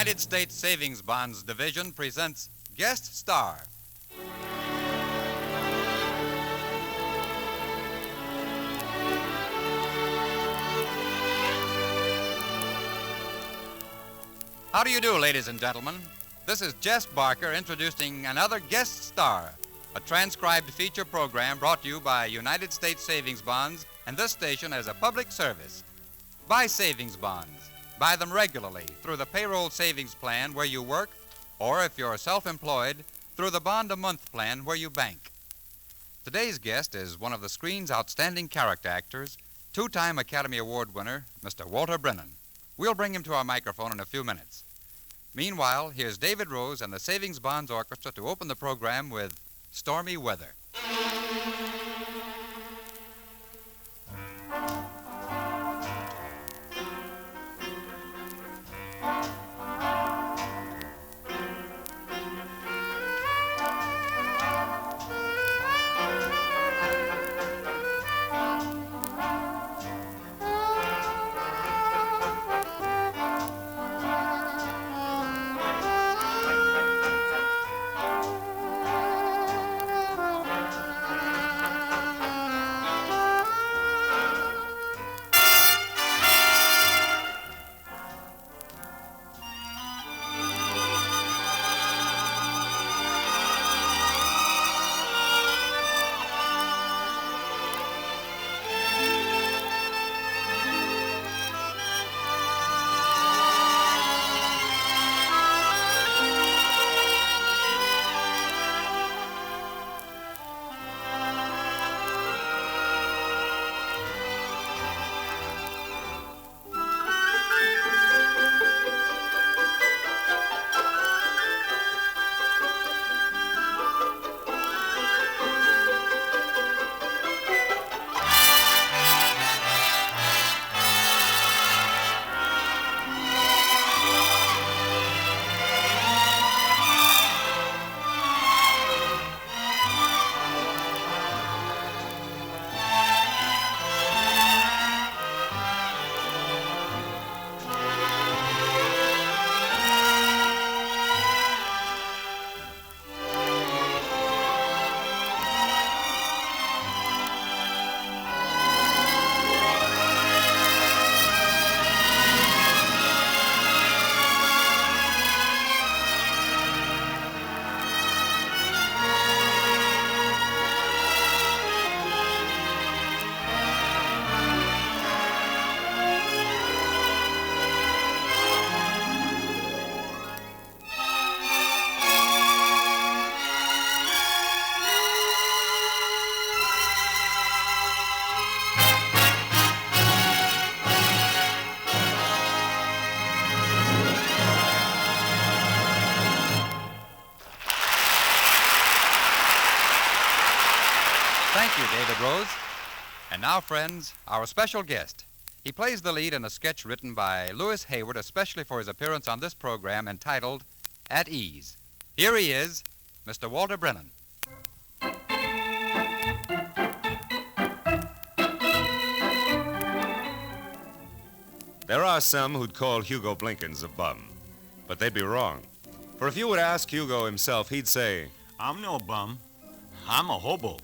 United States Savings Bonds Division presents Guest Star. How do you do, ladies and gentlemen? This is Jess Barker introducing another Guest Star, a transcribed feature program brought to you by United States Savings Bonds and this station as a public service. Buy savings bonds. Buy them regularly through the payroll savings plan where you work, or if you're self-employed, through the bond-a-month plan where you bank. Today's guest is one of the screen's outstanding character actors, two-time Academy Award winner, Mr. Walter Brennan. We'll bring him to our microphone in a few minutes. Meanwhile, here's David Rose and the Savings Bonds Orchestra to open the program with Stormy Weather. Thank you, David Rose. And now, friends, our special guest. He plays the lead in a sketch written by Louis Hayward especially for his appearance on this program entitled At Ease. Here he is, Mr. Walter Brennan. There are some who'd call Hugo Blinkins a bum, but they'd be wrong. For if you would ask Hugo himself, he'd say, I'm no bum. I'm a hobo.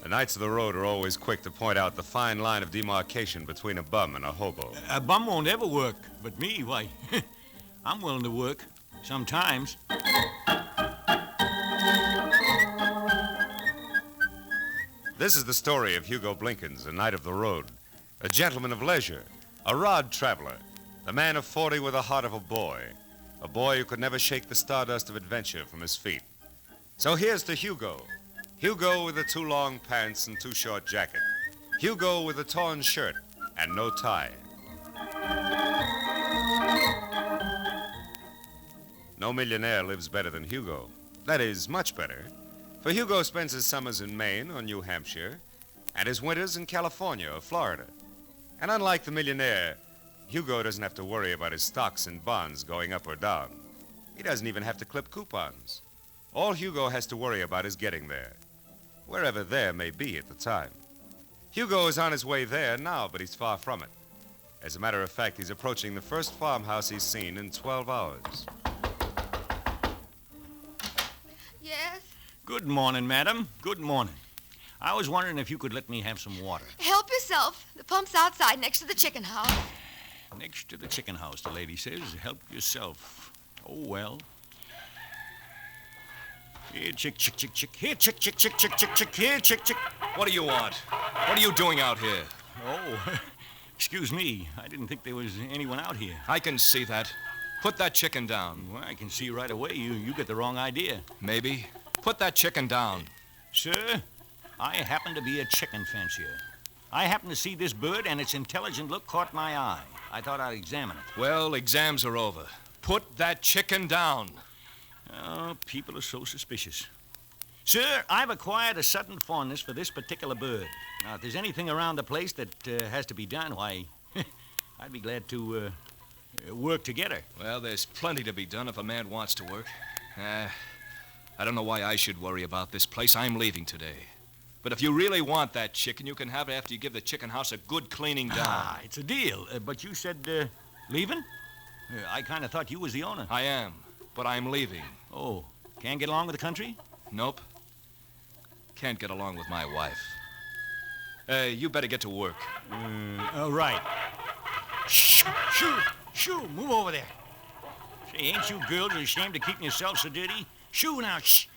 The Knights of the Road are always quick to point out the fine line of demarcation between a bum and a hobo. A bum won't ever work, but me, why, I'm willing to work, sometimes. This is the story of Hugo Blinkins, a knight of the road, a gentleman of leisure, a rod traveler, the man of 40 with the heart of a boy who could never shake the stardust of adventure from his feet. So here's to Hugo. Hugo with the too long pants and too short jacket. Hugo with a torn shirt and no tie. No millionaire lives better than Hugo. That is, much better. For Hugo spends his summers in Maine or New Hampshire and his winters in California or Florida. And unlike the millionaire, Hugo doesn't have to worry about his stocks and bonds going up or down. He doesn't even have to clip coupons. All Hugo has to worry about is getting there, wherever there may be at the time. Hugo is on his way there now, but he's far from it. As a matter of fact, he's approaching the first farmhouse he's seen in 12 hours. Yes? Good morning, madam. Good morning. I was wondering if you could let me have some water. Help yourself. The pump's outside next to the chicken house. Next to the chicken house, the lady says. Help yourself. Oh, well. Here, chick, chick, chick, chick. Here, chick, chick, chick, chick, chick, chick. Here, chick, chick. What do you want? What are you doing out here? Oh, excuse me. I didn't think there was anyone out here. I can see that. Put that chicken down. Well, I can see right away you get the wrong idea. Maybe. Put that chicken down. Sir, I happen to be a chicken fancier. I happen to see this bird, and its intelligent look caught my eye. I thought I'd examine it. Well, exams are over. Put that chicken down. Oh, people are so suspicious. Sir, I've acquired a sudden fondness for this particular bird. Now, if there's anything around the place that has to be done, why, I'd be glad to work together. Well, there's plenty to be done if a man wants to work. I don't know why I should worry about this place. I'm leaving today. But if you really want that chicken, you can have it after you give the chicken house a good cleaning down. Ah, it's a deal. But you said leaving? I kind of thought you was the owner. I am, but I'm leaving. Oh, can't get along with the country? Nope. Can't get along with my wife. You better get to work. Right. Shh, shoo, move over there. Say, ain't you girls ashamed of keeping yourselves so dirty? Shoo now, shh.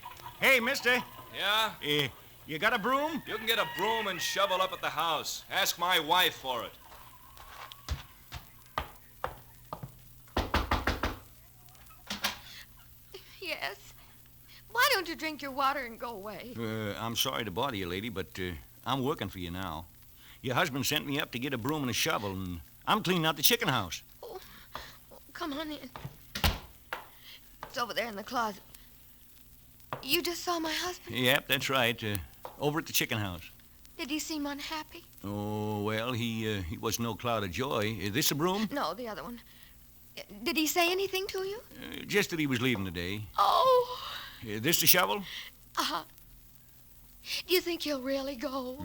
Hey, mister. Yeah? You got a broom? You can get a broom and shovel up at the house. Ask my wife for it. Yes? Why don't you drink your water and go away? I'm sorry to bother you, lady, but I'm working for you now. Your husband sent me up to get a broom and a shovel, and I'm cleaning out the chicken house. Oh, come on in. It's over there in the closet. You just saw my husband? Yep, that's right. Over at the chicken house. Did he seem unhappy? Oh, well, he was no cloud of joy. Is this a broom? No, the other one. Did he say anything to you? Just that he was leaving today. Oh. This the shovel? Uh-huh. Do you think he'll really go?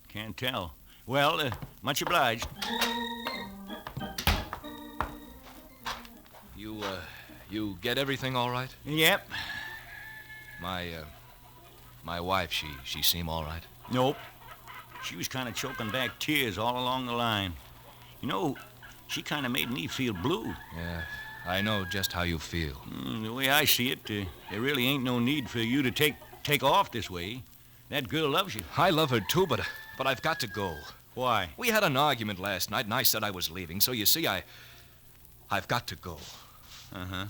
Can't tell. Well, much obliged. You get everything all right? Yep. My wife, she seem all right? Nope. She was kind of choking back tears all along the line. You know, she kind of made me feel blue. Yeah, I know just how you feel. The way I see it, there really ain't no need for you to take off this way. That girl loves you. I love her too, but I've got to go. Why? We had an argument last night, and I said I was leaving. So you see, I've got to go. Uh-huh.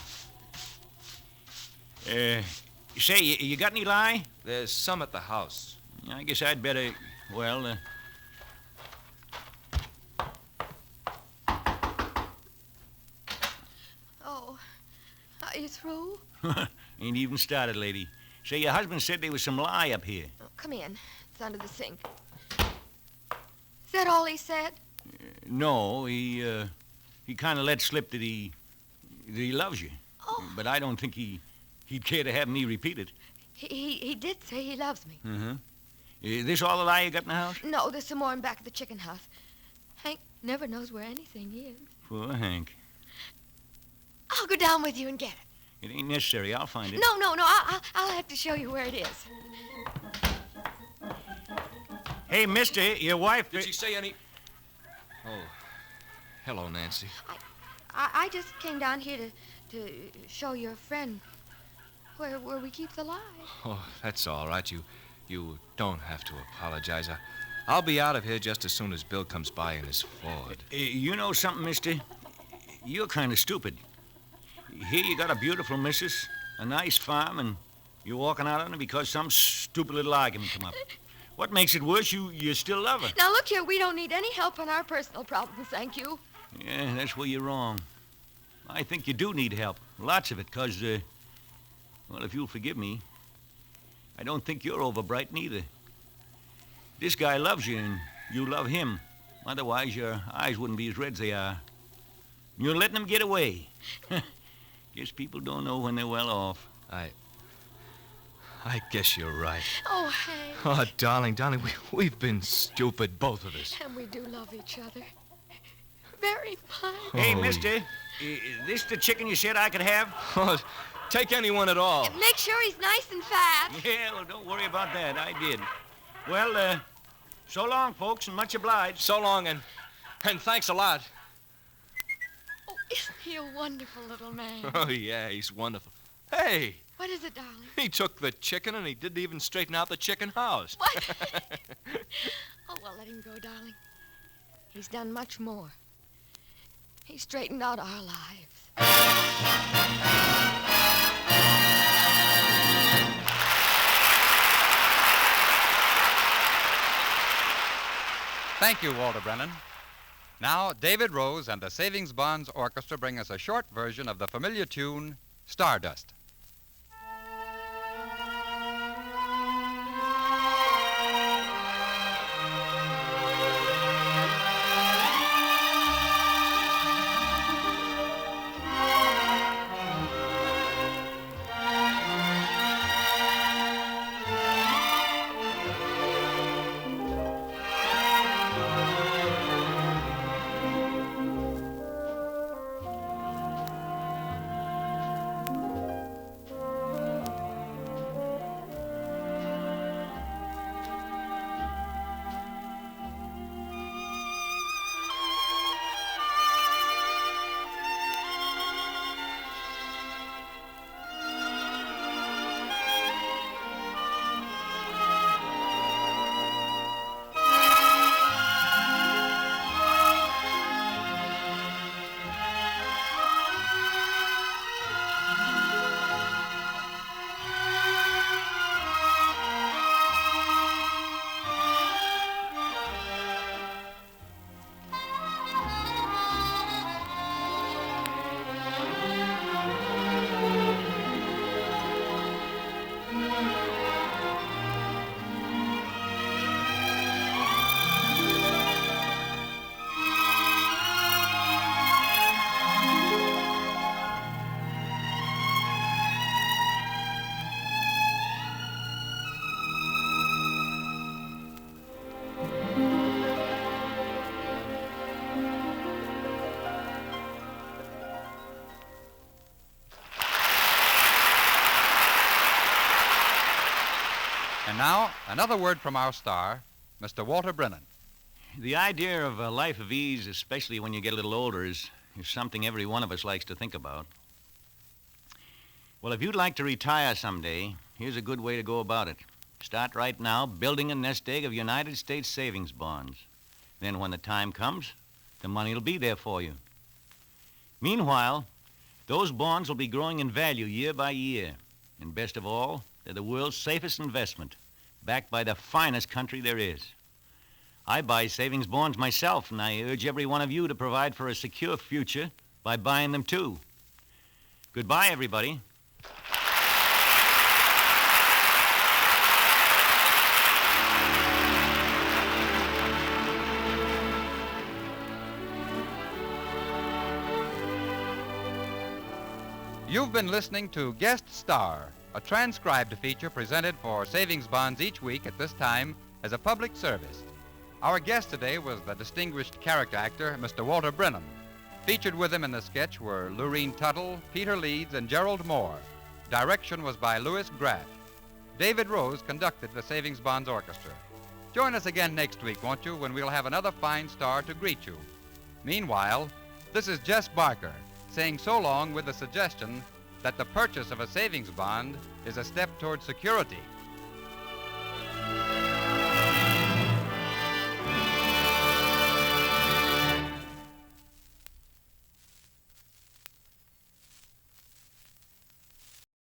Say, you got any lye? There's some at the house. I guess I'd better, well, Oh, are you through? ain't even started, lady. Say, your husband said there was some lye up here. Oh, come in. It's under the sink. Is that all he said? No, he kind of let slip that he loves you. Oh. But I don't think he'd care to have me repeat it. He did say he loves me. Uh-huh. Is this all the lye you got in the house? No, there's some more in back of the chicken house. Hank never knows where anything is. Poor Hank. I'll go down with you and get it. It ain't necessary. I'll find it. No. I'll have to show you where it is. Hey, mister, your wife... Did she say any... Oh, hello, Nancy. I just came down here to show your friend where we keep the lye. Oh, that's all right. You don't have to apologize. I'll be out of here just as soon as Bill comes by in his Ford. You know something, mister? You're kind of stupid. Here you got a beautiful missus, a nice farm, and you're walking out on her because some stupid little argument come up. What makes it worse, you still love her. Now, look here, we don't need any help on our personal problems, thank you. Yeah, that's where you're wrong. I think you do need help. Lots of it, because, well, if you'll forgive me, I don't think you're over bright neither. This guy loves you, and you love him. Otherwise, your eyes wouldn't be as red as they are. You're letting him get away. Guess people don't know when they're well off. I guess you're right. Oh, Hank. Oh, darling, we've been stupid, both of us. And we do love each other. very much. Hey, mister, this the chicken you said I could have? Oh, take anyone at all. And make sure he's nice and fat. Yeah, well, don't worry about that. I did. Well, so long, folks, and much obliged. So long, and thanks a lot. Oh, isn't he a wonderful little man? Oh, yeah, he's wonderful. Hey, What is it, darling? he took the chicken and he didn't even straighten out the chicken house. What? Oh, well, let him go, darling. He's done much more. He straightened out our lives. Thank you, Walter Brennan. Now, David Rose and the Savings Bonds Orchestra bring us a short version of the familiar tune, Stardust. And now, another word from our star, Mr. Walter Brennan. The idea of a life of ease, especially when you get a little older, is something every one of us likes to think about. Well, if you'd like to retire someday, here's a good way to go about it. Start right now building a nest egg of United States savings bonds. Then when the time comes, the money will be there for you. Meanwhile, those bonds will be growing in value year by year. And best of all, they're the world's safest investment, backed by the finest country there is. I buy savings bonds myself, and I urge every one of you to provide for a secure future by buying them too. Goodbye, everybody. You've been listening to Guest Star, a transcribed feature presented for savings bonds each week at this time as a public service. Our guest today was the distinguished character actor, Mr. Walter Brennan. Featured with him in the sketch were Lurene Tuttle, Peter Leeds, and Gerald Moore. Direction was by Louis Graff. David Rose conducted the Savings Bonds Orchestra. Join us again next week, won't you, when we'll have another fine star to greet you. Meanwhile, this is Jess Barker saying so long with the suggestion that the purchase of a savings bond is a step toward security.